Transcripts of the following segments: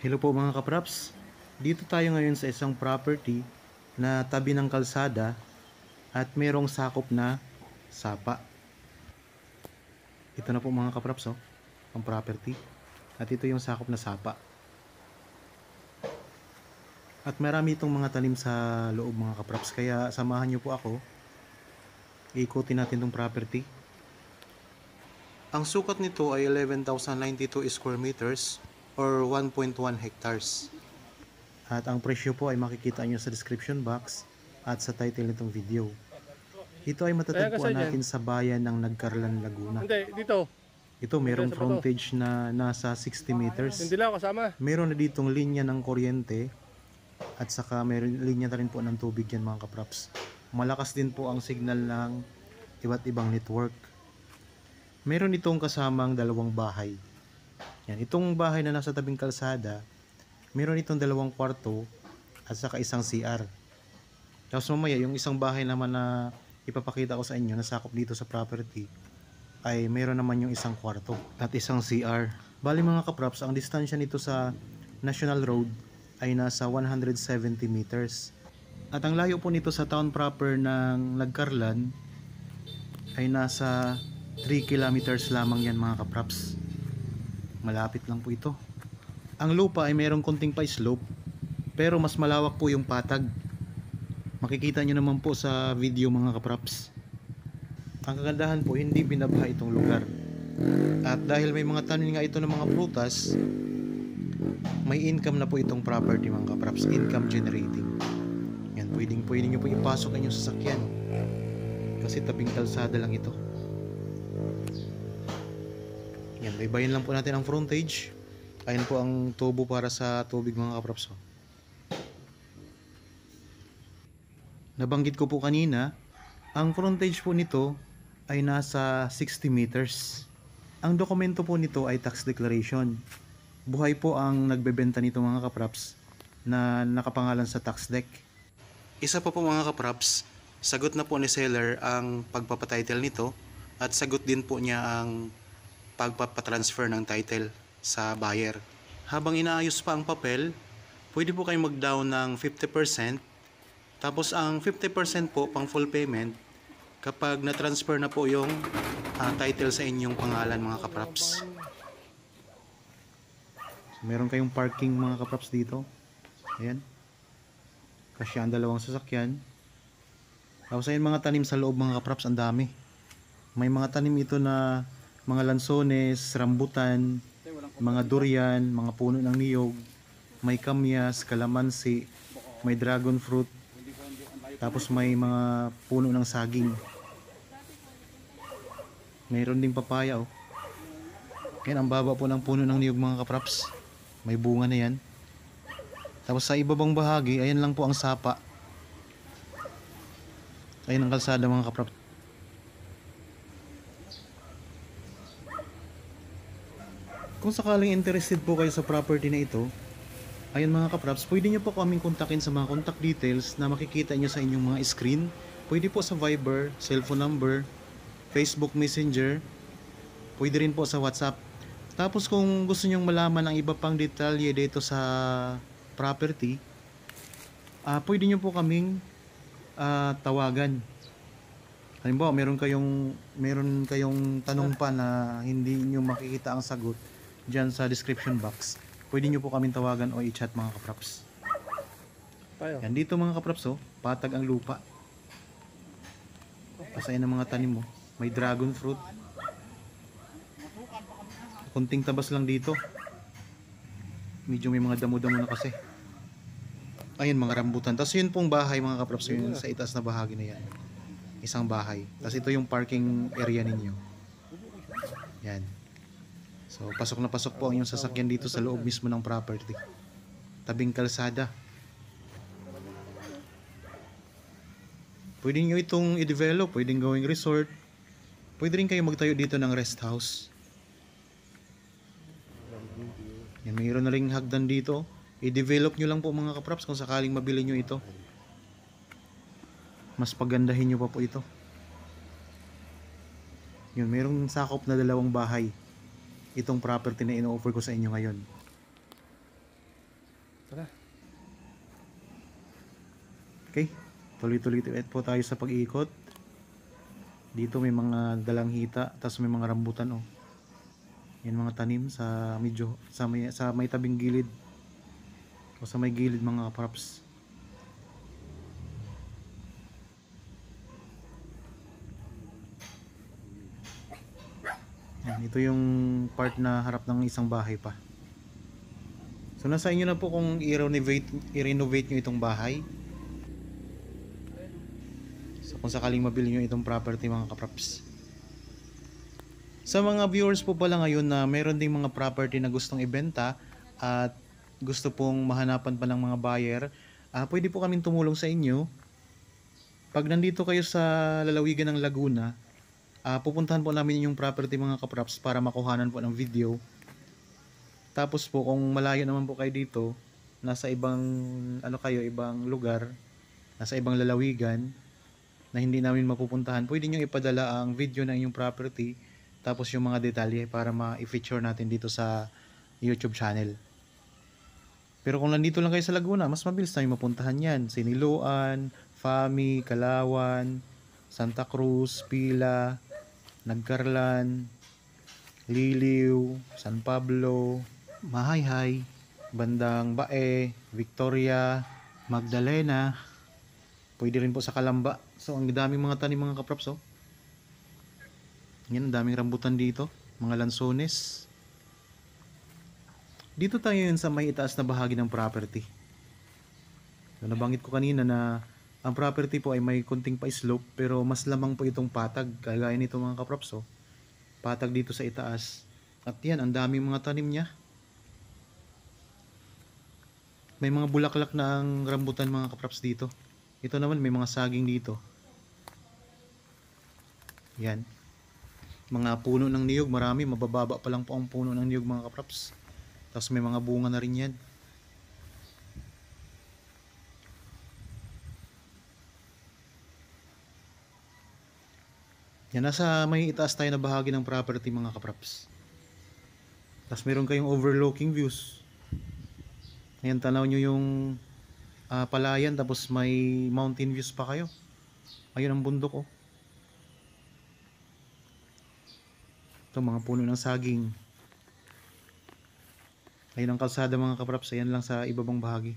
Hello po mga kapraps. Dito tayo ngayon sa isang property na tabi ng kalsada at merong sakop na sapa. Ito na po mga kapraps ang property. At ito yung sakop na sapa. At marami itong mga tanim sa loob mga kapraps. Kaya samahan nyo po ako. Iikutin natin itong property. Ang sukat nito ay 11,092 square meters or 1.1 hectares. At ang presyo po ay makikita nyo sa description box at sa title nitong video. Ito ay matatagpuan natin sa bayan ng Nagcarlan, Laguna. Hindi, dito. Ito merong frontage na nasa 60 meters. Hindi lang kasama. Meron na ditong linya ng kuryente at saka meron linya na rin po ng tubig yan mga kapraps. Malakas din po ang signal ng iba't ibang network. Meron itong kasamang dalawang bahay. Yan, itong bahay na nasa tabing kalsada, meron itong dalawang kwarto at saka isang CR. Tapos mamaya yung isang bahay naman na ipapakita ko sa inyo na sakop dito sa property ay meron naman yung isang kwarto at isang CR. Bali mga kapraps, ang distansya nito sa National Road ay nasa 170 meters. At ang layo po nito sa town proper ng Nagcarlan ay nasa 3 kilometers lamang yan mga kapraps. Malapit lang po ito. Ang lupa ay merong konting pa-slope pero mas malawak po yung patag. Makikita nyo naman po sa video mga kapraps. Ang kagandahan po, hindi binabaha itong lugar. At dahil may mga tanim nga ito ng mga prutas, may income na po itong property mga kapraps. Income generating. Yan, pwedeng nyo po ipasok ang inyong sasakyan. Kasi tabing kalsada lang ito. Yan, baybayin lang po natin ang frontage. Ayan po ang tubo para sa tubig mga kapraps. Nabanggit ko po kanina, ang frontage po nito ay nasa 60 meters. Ang dokumento po nito ay tax declaration. Buhay po ang nagbebenta nito mga kapraps na nakapangalan sa tax deck. Isa pa po mga kapraps, sagot na po ni seller ang pagpapatitle nito at sagot din po niya ang pagpapatransfer ng title sa buyer. Habang inaayos pa ang papel, pwede po kayong mag-down ng 50%. Tapos ang 50% po pang full payment kapag na-transfer na po yung title sa inyong pangalan mga kapraps. So, meron kayong parking mga kapraps dito. Ayan. Kasi ang dalawang sasakyan. Tapos ayun mga tanim sa loob mga kapraps, ang dami. May mga tanim ito na mga lansones, rambutan, mga durian, mga puno ng niyog, may kamyas, kalamansi, may dragon fruit, tapos may mga puno ng saging. Mayroon ding papaya Yan, ang baba po ng puno ng niyog mga kapraps. May bunga na yan. Tapos sa ibabang bahagi, ayan lang po ang sapa. Ayan ang kalsada mga kapraps. Kung sakaling interested po kayo sa property na ito, ayun mga kapraps, pwede nyo po kaming kontakin sa mga contact details na makikita nyo sa inyong mga screen. Pwede po sa Viber, cellphone number, Facebook Messenger, pwede rin po sa WhatsApp. Tapos kung gusto nyong malaman ang iba pang detalye dito sa property, pwede nyo po kaming tawagan. Halimbawa, meron kayong tanong pa na hindi nyo makikita ang sagot dyan sa description box. Pwede nyo po kaming tawagan o i-chat mga kapraps. Yan dito mga kapraps patag ang lupa. Pasayan ng mga tanim mo. May dragon fruit. Kunting tabas lang dito. Medyo may mga damo-damo na kasi. Ayun mga rambutan. Tapos yun pong bahay mga kapraps, yun sa itaas na bahagi na yan. Isang bahay. Tapos ito yung parking area ninyo. Yan. So pasok na pasok po ang inyong sasakyan dito sa loob mismo ng property. Tabing kalsada. Pwede nyo itong i-develop, pwedeng gawing resort. Pwede rin kayo magtayo dito ng rest house. Yan, mayroon na ring hagdan dito. I-develop nyo lang po mga kapraps kung sakaling mabili nyo ito. Mas pagandahin nyo pa po ito. Yun, mayroong sakop na dalawang bahay itong property na ino-offer ko sa inyo ngayon. Tara. Okay, tuloy-tuloy po tayo sa pag-iikot. Dito may mga dalanghita, tapos may mga rambutan oh. Yan mga tanim sa medyo sa may tabing gilid o sa may gilid mga kapraps. Yan, ito yung part na harap ng isang bahay pa. So nasa inyo na po kung i-renovate nyo itong bahay. So kung sakaling mabili nyo itong property mga kapraps. Sa mga viewers po pala ngayon na meron ding mga property na gustong ibenta at gusto pong mahanapan pa ng mga buyer, pwede po kaming tumulong sa inyo. Pag nandito kayo sa lalawigan ng Laguna, pupuntahan po namin yung property mga kapraps para makuhanan po ng video. Tapos po kung malayo naman po kayo dito, nasa ibang ibang lugar, nasa ibang lalawigan na hindi namin mapupuntahan, pwede nyo ipadala ang video ng inyong property tapos yung mga detalye para ma-feature natin dito sa YouTube channel. Pero kung nandito lang kayo sa Laguna, mas mabilis tayo mapuntahan yan. Siniluan, Fami, Kalawan, Santa Cruz, Pila, Nagkarlan, Liliw, San Pablo, Mahayhay, bandang Bae, Victoria, Magdalena, pwede rin po sa Kalamba. So ang daming mga tanim mga kapraps oh. Yan, ang daming rambutan dito, mga lansones. Dito tayo yun sa may itaas na bahagi ng property. So, nabanggit ko kanina na ang property po ay may kunting pa-slope pero mas lamang po itong patag. Kagaya nito mga kapraps oh. Patag dito sa itaas. At yan, ang daming mga tanim niya. May mga bulaklak na ang rambutan mga kapraps dito. Ito naman may mga saging dito. Yan. Mga puno ng niyog, marami. Mabababa pa lang po ang puno ng niyog mga kapraps. Tapos may mga bunga na rin yan. Yan, nasa may itaas tayo na bahagi ng property mga kapraps. Tapos meron kayong overlooking views. Ayan, tanaw nyo yung palayan, tapos may mountain views pa kayo. Ayun ang bundok oh. Ito mga puno ng saging. Ayun ang kalsada mga kapraps. Ayan lang sa ibabang bahagi.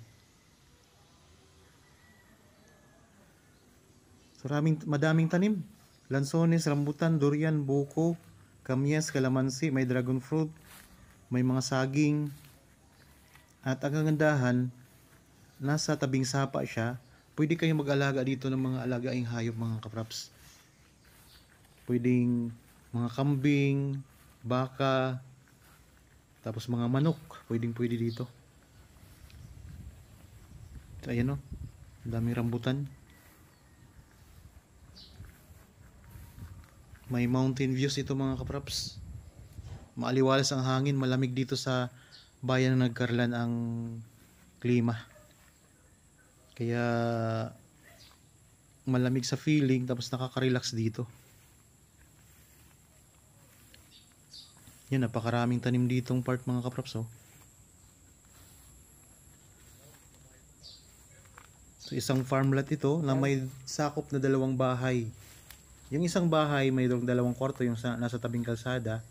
So, madaming tanim. Lansones, rambutan, durian, buko, kamyas, kalamansi, may dragon fruit, may mga saging. At ang kagandahan, nasa tabing sapa siya. Pwede kayong mag-alaga dito ng mga alagaing hayop mga kapraps. Pwedeng mga kambing, baka, tapos mga manok, pwede dito. So, ayan o, daming rambutan. May mountain views ito mga kapraps. Maaliwalas ang hangin, malamig dito sa bayan ng Nagkarlan ang klima. Kaya malamig sa feeling, tapos nakaka-relax dito. Yan, napakaraming tanim ditong part mga kapraps oh. So, isang farmland ito na may sakop na 2 bahay. Yung isang bahay may 2 kwarto, yung nasa tabing kalsada.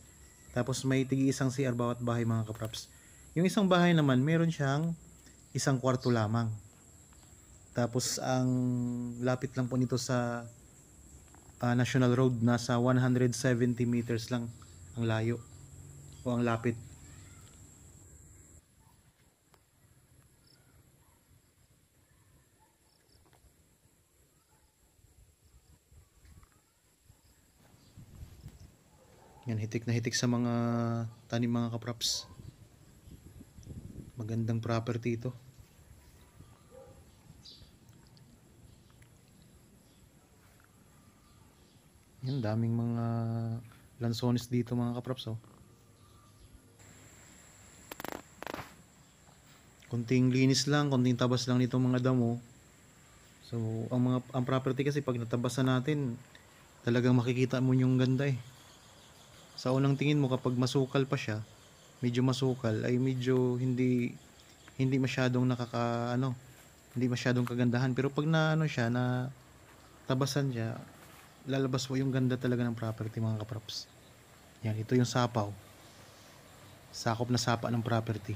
Tapos may tigi-isang CR bawat bahay mga kapraps. Yung isang bahay naman meron siyang 1 kwarto lamang. Tapos ang lapit lang po nito sa National Road, nasa 170 meters lang ang layo o ang lapit. Yan, hitik na hitik sa mga tanim mga kapraps. Magandang property ito. Yan, daming mga lansones dito mga kapraps oh. Konting linis lang, konting tabas lang nitong mga damo. So, ang property kasi pag natabasan natin, talagang makikita mo yung ganda eh. Sa unang tingin mo kapag masukal pa siya, medyo masukal, ay medyo hindi hindi masyadong hindi masyadong kagandahan, pero pag na ano siya na tabasan siya, lalabas po yung ganda talaga ng property mga kaprops. Yan, ito yung sapaw. Sakop na sapa ng property.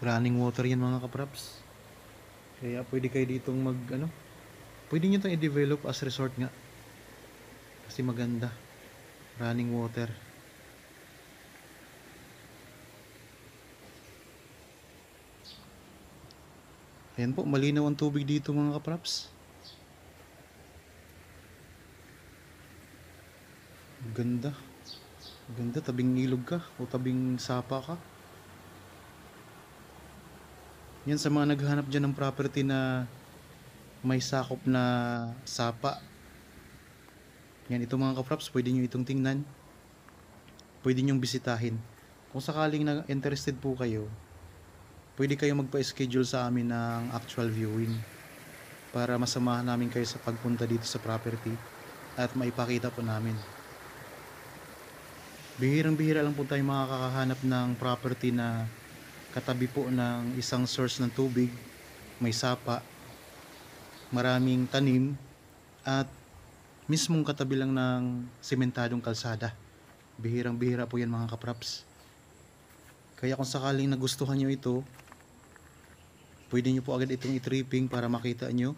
Running water yan mga kaprops. Kaya pwede kayo ditong pwede nyo itong i-develop as resort nga. Kasi maganda. Running water. Ayan po, malinaw ang tubig dito mga kaprops. Ganda. Ganda, tabing ilog ka o tabing sapa ka. Yan sa mga naghahanap dyan ng property na may sakop na sapa. Yan, ito mga kaprops, pwede nyo itong tingnan. Pwede nyong bisitahin. Kung sakaling na interested po kayo, pwede kayo magpa-schedule sa amin ng actual viewing para masamahan namin kayo sa pagpunta dito sa property at maipakita po namin. Bihirang-bihira lang po tayo makakahanap ng property na katabi po ng isang source ng tubig, may sapa, maraming tanim, at mismong katabi lang ng sementadong kalsada. Bihirang-bihira po yan mga kaprops. Kaya kung sakaling nagustuhan nyo ito, pwede nyo po agad itong i-tripping para makita nyo.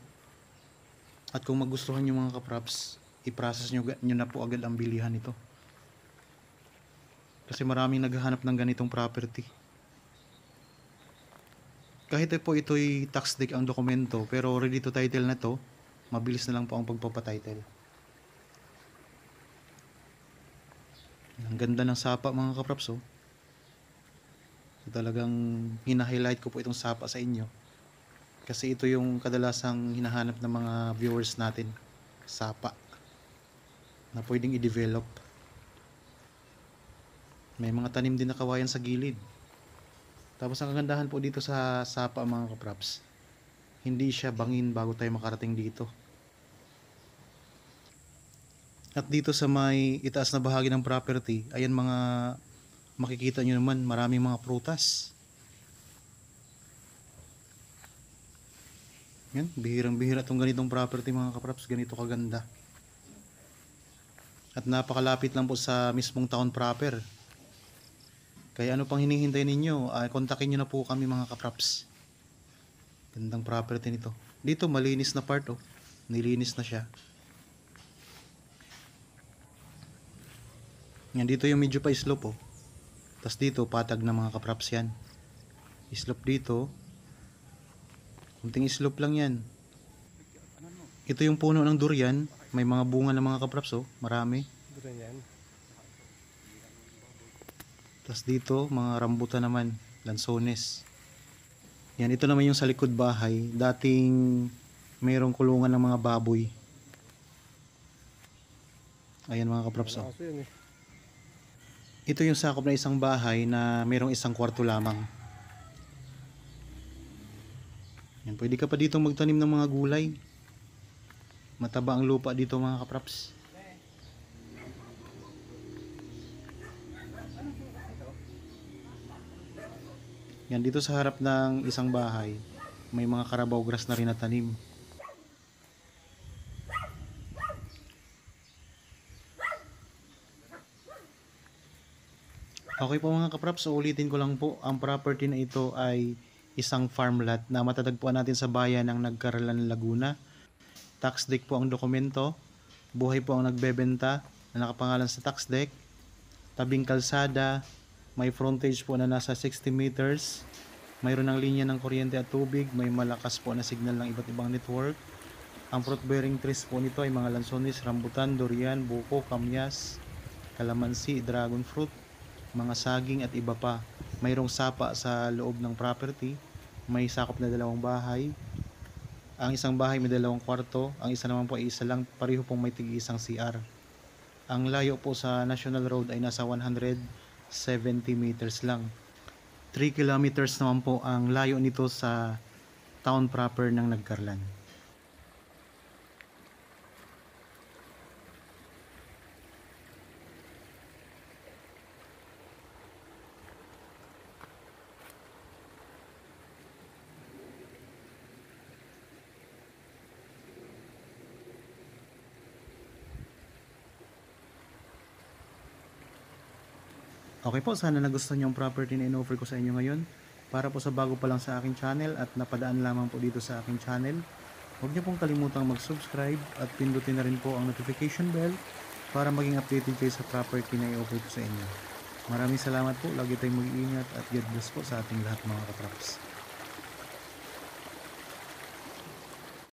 At kung magustuhan nyo mga kaprops, i-process nyo na po agad ang bilihan ito. Kasi maraming naghahanap ng ganitong property. Kahit po ito'y tax deed ang dokumento, pero ready to title na to, mabilis na lang po ang pagpapatitle. Ang ganda ng sapa mga kaprops oh. So, talagang hina-highlight ko po itong sapa sa inyo. Kasi ito yung kadalasang hinahanap ng mga viewers natin. Sapa. Na pwedeng i-develop. May mga tanim din na kawayan sa gilid. Tapos ang kagandahan po dito sa sapa mga kaprops, hindi siya bangin bago tayo makarating dito. At dito sa may itaas na bahagi ng property, ayan mga makikita nyo naman, maraming mga prutas. Yan, bihirang-bihira itong ganitong property mga kaprops, ganito kaganda. At napakalapit lang po sa mismong town proper. Kaya ano pang hinihintay ninyo? Kontakin nyo na po kami mga kaprops. Gandang property nito. Dito malinis na part oh. Nilinis na siya. Yan, dito yung medyo pa slope oh. Tapos dito patag na mga kaprops yan. Slope dito. Kunting slope lang yan. Ito yung puno ng durian. May mga bunga ng mga kaprops oh. Marami. Durian. Tapos dito, mga rambutan naman, lansones. Yan, ito naman yung sa likod bahay. Dating mayroong kulungan ng mga baboy. Ayan mga kaprops. Oh. Ito yung sakop na isang bahay na mayroong isang kwarto lamang. Yan, pwede ka pa dito magtanim ng mga gulay. Mataba ang lupa dito mga kaprops. Yan, dito sa harap ng isang bahay, may mga carabao grass na rin na tanim. Okay po mga kaprops, so ulitin ko lang po, ang property na ito ay isang farm lot na matatagpuan natin sa bayan ng Nagcarlan, Laguna. Tax deed po ang dokumento, buhay po ang nagbebenta na nakapangalan sa tax deed, tabing kalsada, may frontage po na nasa 60 meters. Mayroon ng linya ng kuryente at tubig. May malakas po na signal ng iba't ibang network. Ang fruit bearing trees po nito ay mga lansones, rambutan, durian, buko, kamyas, kalamansi, dragon fruit, mga saging at iba pa. Mayroong sapa sa loob ng property. May sakop na 2 bahay. Ang isang bahay may 2 kwarto. Ang isa naman po ay isa lang. Pareho pong may tig-isang CR. Ang layo po sa National Road ay nasa 170 meters lang. 3 kilometers naman po ang layo nito sa town proper ng Nagcarlan. Okay po, sana nagustuhan niyo yung property na in-offer ko sa inyo ngayon. Para po sa bago pa lang sa aking channel at napadaan lamang po dito sa aking channel, huwag niyo pong kalimutang mag-subscribe at pindutin na rin po ang notification bell para maging updated kayo sa property na i-offer ko sa inyo. Maraming salamat po, lagi tayong mag-iingat at God bless po sa ating lahat mga katraps.